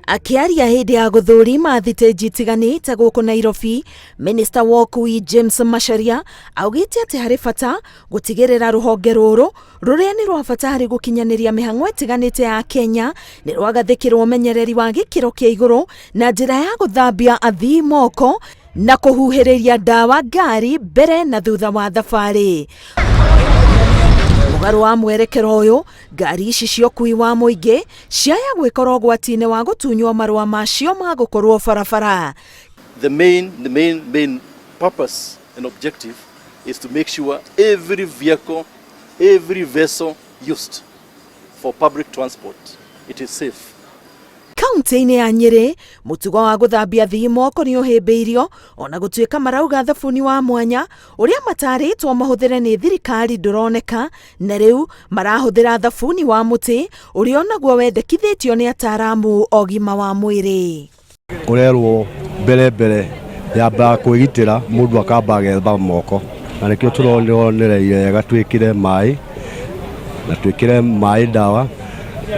Akiaria hindi ya guthurima thitangitiganite guku Nairobi, Minister wa ukui James Macharia augite ati hari bata gutigirira ruhonge ruru ruria ni rwa bata hari gukinyaniria mihang'o itiganite ya Kenya ni rwagathikirwo menyereri wa gikiro kia iguru na njira ya guthambia athii moko na kuhuhiriria dawa Ngari mbere na thutha wa thabari. Mugaru wa mwerekero uyu, ngari ici cia ukui wa muingi ciaya gwikorwo gwatine wa gutunywo marua macio ma gukorwo barabara. The main purpose and objective is to make sure every vehicle, every vessel used for public transport, it is safe. Kaunti-ini ya Ngari, mutugo wa guthambia athii moko ni uhimbiirio ona gutuika marauga thabuni wa mwanya uria mataritwo mahuthire ni thirikari nduroneka, na riu marahuthira thabuni wa muti uria onaguo wendekithitio ni ataramu ogima wa mwiri. Urerwo mbere yamba kwigitira mundu akamba getha moko, na nikio turonereire gatwikire mai na twikire mai dawa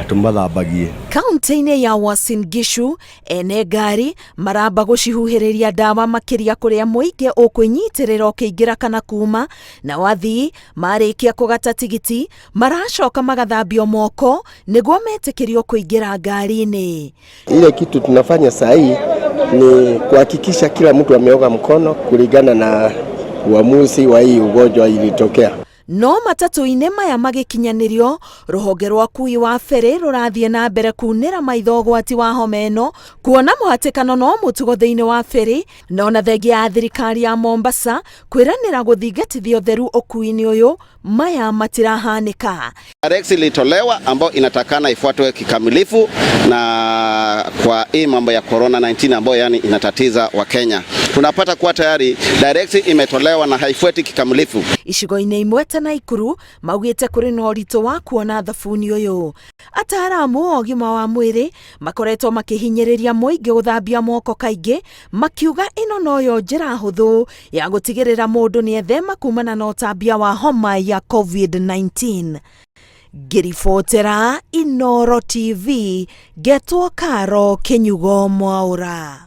tumathambagie. Kaunti-ini ya Uasin Gishu, ene ngari maramba gucihuhiriria dawa makiria kuria muingi ukwinyitirira ukiingira kana kuma, na wathii marikia kugata tigiti maracoka magathambio moko niguo metikirio kuingira ngari-ini. Ile kitu tunafanya sahi ni kuhakikisha kila mtu ameoga mkono kulingana na uamuzi wa hii ugonjwa ilitokea. No matatu-ini maya magikinyanirio, ruhonge rwa ukui wa feri rurathie na mbere kunira maitho gwati wa homa ino, kuona muhatikano no mutugo thiini wa feri, no na thengia ya thirikari ya Mombasa kwiranira guthingatithia utheru ukui-ini uyu maya matirahanika. Direction ilitolewa ambayo inatakana ifuatwe kikamilifu na kwa hii mambo ya corona 19 ambayo yani inatatiza wa Kenya. Tunapata kuwa tayari direction imetolewa na haifuati kikamilifu. Icigo-ini imwe ta Nakuru maugite kuri na urito wa kuona thabuni uyu. Ataramu ogima wa mwiri makoretwo makihinyiriria muingi guthambia moko kaingi, makiuga ino noyo njira huthu ya gutigirira mundu ni ethema kumana na utambia wa homa ya COVID-19. Ngiribotera Inooro TV, getwo Karo Kinyugo Mwaura.